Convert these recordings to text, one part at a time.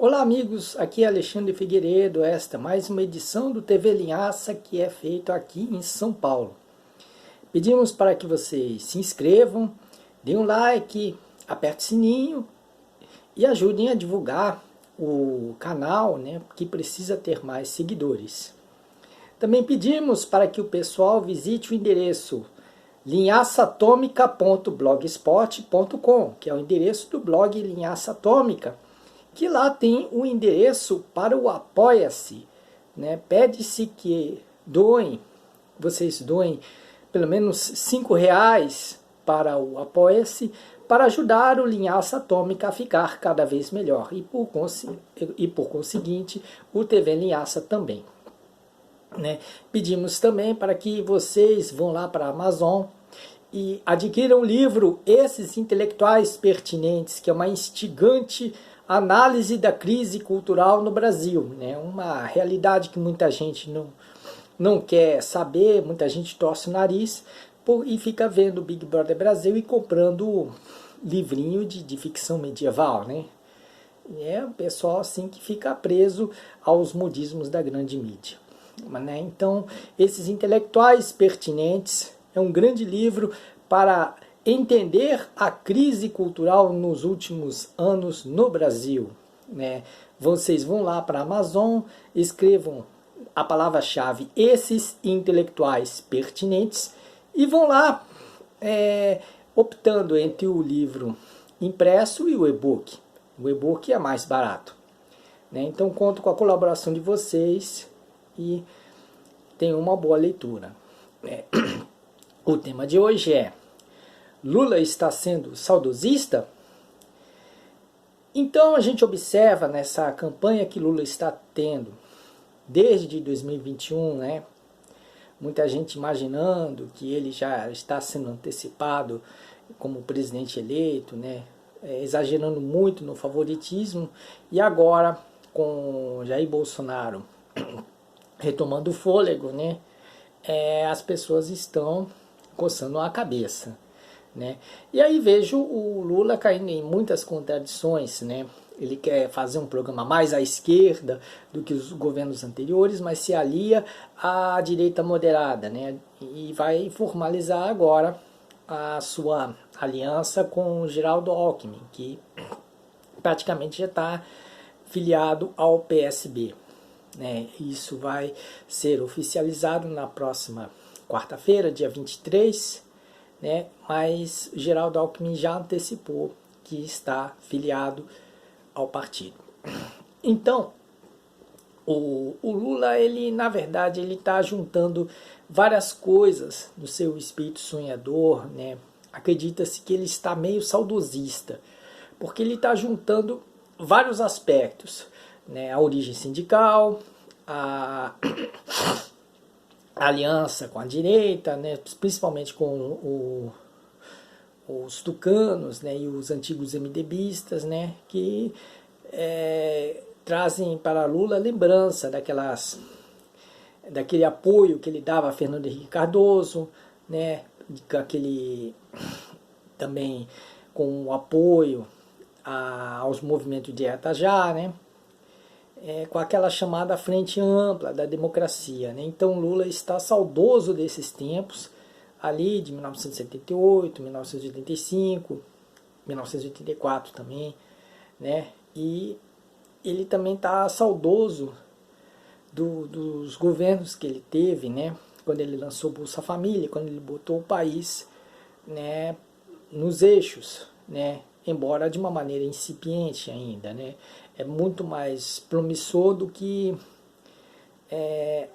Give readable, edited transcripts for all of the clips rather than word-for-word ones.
Olá amigos, aqui é Alexandre Figueiredo, esta é mais uma edição do TV Linhaça que é feito aqui em São Paulo. Pedimos para que vocês se inscrevam, deem um like, apertem o sininho e ajudem a divulgar o canal, né, que precisa ter mais seguidores. Também pedimos para que o pessoal visite o endereço linhaçaatomica.blogspot.com, que é o endereço do blog Linhaça Atômica, que lá tem o endereço para o Apoia-se, né? Pede-se que vocês doem pelo menos R$ 5 para o Apoia-se, para ajudar o Linhaça Atômica a ficar cada vez melhor, e por conseguinte o TV Linhaça também. Né? Pedimos também para que vocês vão lá para a Amazon e adquiram o livro Esses Intelectuais Pertinentes, que é uma instigante análise da crise cultural no Brasil, né? Uma realidade que muita gente não quer saber, muita gente torce o nariz e fica vendo o Big Brother Brasil e comprando livrinho de ficção medieval, né? É o pessoal assim que fica preso aos modismos da grande mídia. Né? Então, Esses Intelectuais Pertinentes é um grande livro para entender a crise cultural nos últimos anos no Brasil. Né? Vocês vão lá para a Amazon, escrevam a palavra-chave Esses Intelectuais Pertinentes e vão lá optando entre o livro impresso e o e-book. O e-book é mais barato. Né? Então conto com a colaboração de vocês e tenham uma boa leitura. O tema de hoje é: Lula está sendo saudosista? Então a gente observa nessa campanha que Lula está tendo desde 2021, né? Muita gente imaginando que ele já está sendo antecipado como presidente eleito, né? Exagerando muito no favoritismo, e agora com Jair Bolsonaro retomando o fôlego, né? As pessoas estão coçando a cabeça. Né? E aí vejo o Lula caindo em muitas contradições, né? Ele quer fazer um programa mais à esquerda do que os governos anteriores, mas se alia à direita moderada, né? E vai formalizar agora a sua aliança com o Geraldo Alckmin, que praticamente já está filiado ao PSB. Né? Isso vai ser oficializado na próxima quarta-feira, dia 23, né? Mas Geraldo Alckmin já antecipou que está filiado ao partido. Então, o Lula, ele na verdade, ele está juntando várias coisas no seu espírito sonhador, né? Acredita-se que ele está meio saudosista, porque ele está juntando vários aspectos, né? A origem sindical, a aliança com a direita, né, principalmente com os tucanos, né, e os antigos MDBistas, né, que trazem para Lula lembrança daquele apoio que ele dava a Fernando Henrique Cardoso, né, também com o apoio aos movimentos de Ietajá, né, com aquela chamada frente ampla da democracia. Né? Então Lula está saudoso desses tempos, ali de 1978, 1985, 1984 também, né? E ele também está saudoso dos governos que ele teve, né? Quando ele lançou Bolsa Família, quando ele botou o país, né, nos eixos, né? Embora de uma maneira incipiente ainda, né? É muito mais promissor do que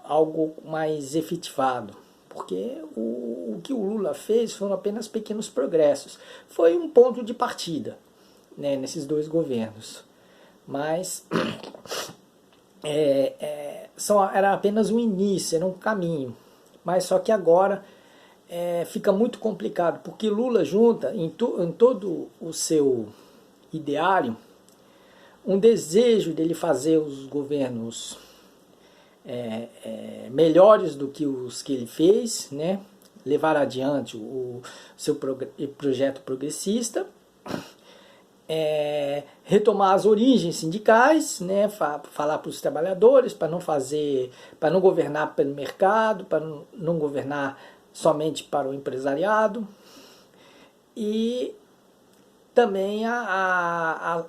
algo mais efetivado, porque o que o Lula fez foram apenas pequenos progressos. Foi um ponto de partida, né, nesses dois governos, mas era apenas um início, era um caminho. Mas só que agora fica muito complicado, porque Lula junta em todo o seu ideário um desejo dele fazer os governos melhores do que os que ele fez, né? Levar adiante o seu projeto progressista, retomar as origens sindicais, né, falar para os trabalhadores para não governar pelo mercado, para não governar somente para o empresariado, e também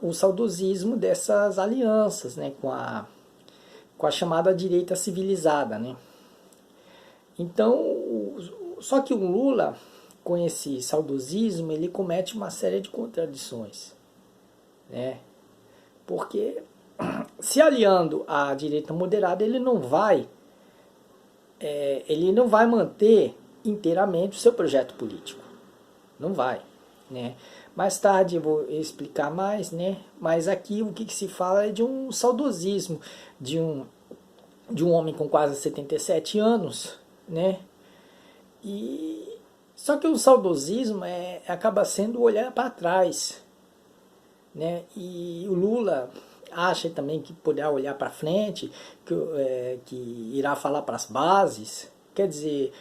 o saudosismo dessas alianças, né, com a chamada direita civilizada, né. Então, só que o Lula, com esse saudosismo, ele comete uma série de contradições, né? Porque se aliando à direita moderada, ele não vai manter inteiramente o seu projeto político, não vai, né? Mais tarde eu vou explicar mais, né? Mas aqui o que se fala é de um saudosismo de um homem com quase 77 anos, né? E só que o saudosismo acaba sendo olhar para trás, né? E o Lula acha também que poderá olhar para frente, que irá falar para as bases. Quer dizer,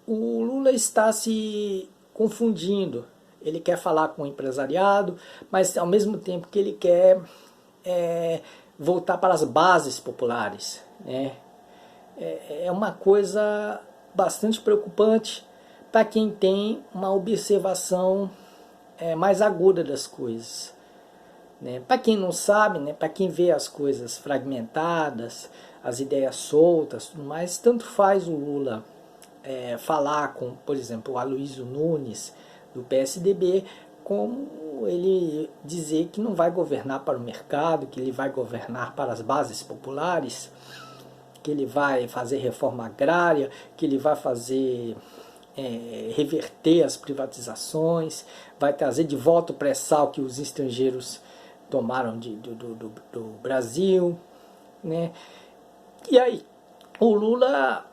o Lula está se confundindo. Ele quer falar com o empresariado, mas ao mesmo tempo que ele quer voltar para as bases populares, né? É uma coisa bastante preocupante para quem tem uma observação mais aguda das coisas, né? Para quem não sabe, né, para quem vê as coisas fragmentadas, as ideias soltas, tudo mais, tanto faz o Lula falar com, por exemplo, o Aloysio Nunes do PSDB, como ele dizer que não vai governar para o mercado, que ele vai governar para as bases populares, que ele vai fazer reforma agrária, que ele vai fazer reverter as privatizações, vai trazer de volta o pré-sal que os estrangeiros tomaram do Brasil, né? E aí, o Lula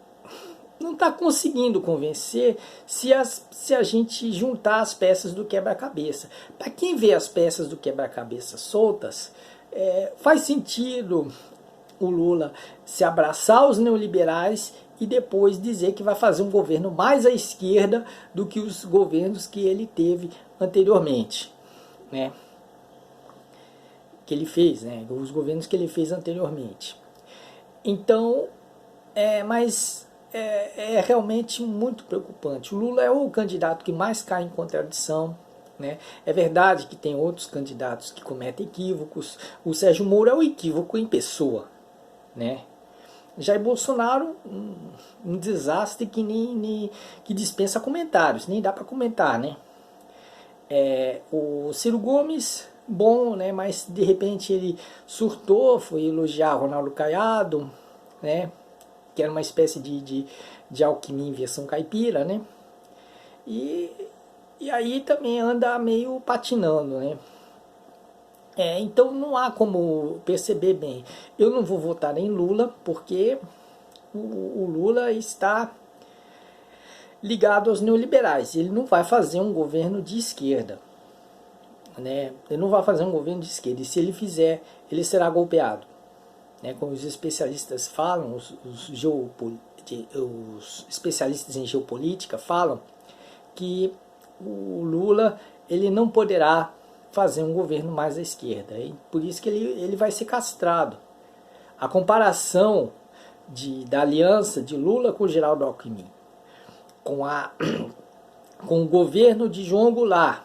não está conseguindo convencer se a gente juntar as peças do quebra-cabeça. Para quem vê as peças do quebra-cabeça soltas, faz sentido o Lula se abraçar aos neoliberais e depois dizer que vai fazer um governo mais à esquerda do que os governos que ele teve anteriormente, né? Que ele fez, né? Os governos que ele fez anteriormente. Então, mas é realmente muito preocupante. O Lula é o candidato que mais cai em contradição, né? É verdade que tem outros candidatos que cometem equívocos. O Sérgio Moro é o equívoco em pessoa, né? Jair Bolsonaro, um desastre que dispensa comentários, nem dá para comentar, né? O Ciro Gomes, bom, né? Mas de repente ele surtou, foi elogiar Ronaldo Caiado, né? Que era uma espécie de Alckmin em versão caipira, né? E aí também anda meio patinando, né? Então não há como perceber bem. Eu não vou votar em Lula porque o Lula está ligado aos neoliberais. Ele não vai fazer um governo de esquerda, né? Ele não vai fazer um governo de esquerda. E se ele fizer, ele será golpeado, né? Como os especialistas falam, os especialistas em geopolítica falam que o Lula ele não poderá fazer um governo mais à esquerda. E por isso que ele vai ser castrado. A comparação da aliança de Lula com Geraldo Alckmin, com o governo de João Goulart,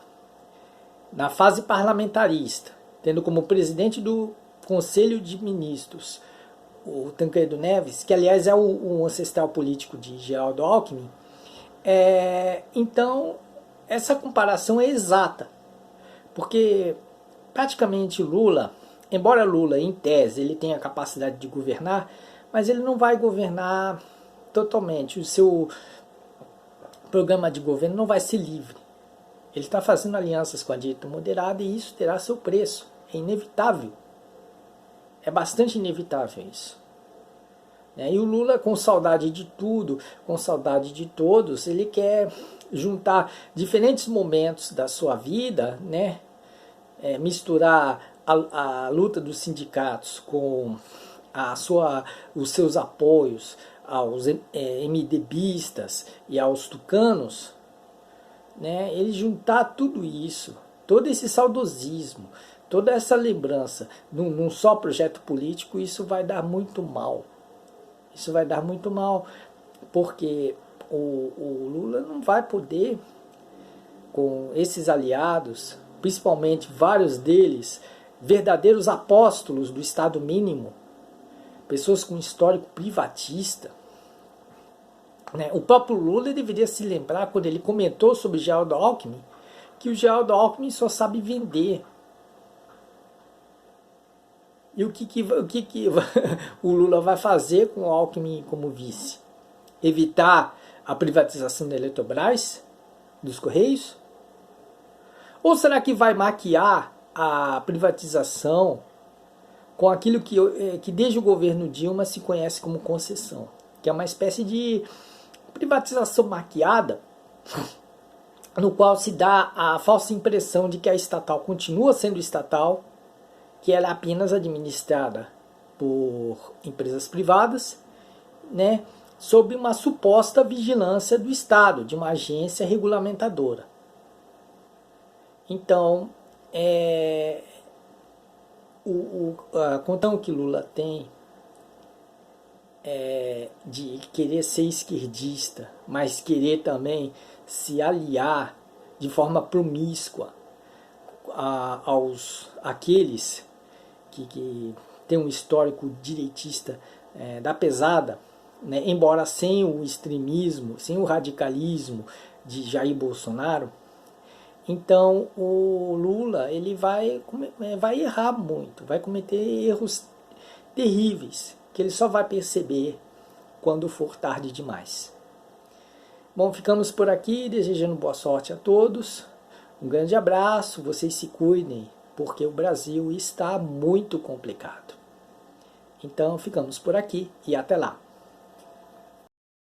na fase parlamentarista, tendo como presidente do Conselho de Ministros o Tancredo Neves, que aliás é o ancestral político de Geraldo Alckmin, então essa comparação é exata, porque praticamente Lula, embora Lula em tese ele tenha a capacidade de governar, mas ele não vai governar totalmente, o seu programa de governo não vai ser livre. Ele está fazendo alianças com a direita moderada e isso terá seu preço, é inevitável. É bastante inevitável isso. E o Lula, com saudade de tudo, com saudade de todos, ele quer juntar diferentes momentos da sua vida, né? Misturar a luta dos sindicatos com os seus apoios aos MDBistas e aos tucanos, né? Ele juntar tudo isso todo esse saudosismo, toda essa lembrança num só projeto político, isso vai dar muito mal. Isso vai dar muito mal, porque o Lula não vai poder, com esses aliados, principalmente vários deles, verdadeiros apóstolos do Estado mínimo, pessoas com histórico privatista, né? O próprio Lula deveria se lembrar, quando ele comentou sobre Geraldo Alckmin, que o Geraldo Alckmin só sabe vender. E o que o Lula vai fazer com o Alckmin como vice? Evitar a privatização da Eletrobras, dos Correios? Ou será que vai maquiar a privatização com aquilo que desde o governo Dilma se conhece como concessão, que é uma espécie de privatização maquiada, no qual se dá a falsa impressão de que a estatal continua sendo estatal, que ela é apenas administrada por empresas privadas, né, sob uma suposta vigilância do Estado, de uma agência regulamentadora. Então, a condição que Lula tem de querer ser esquerdista, mas querer também se aliar de forma promíscua àqueles que têm um histórico direitista da pesada, né, embora sem o extremismo, sem o radicalismo de Jair Bolsonaro. Então o Lula ele vai errar muito, vai cometer erros terríveis, que ele só vai perceber quando for tarde demais. Bom, ficamos por aqui, desejando boa sorte a todos. Um grande abraço, vocês se cuidem, porque o Brasil está muito complicado. Então ficamos por aqui e até lá.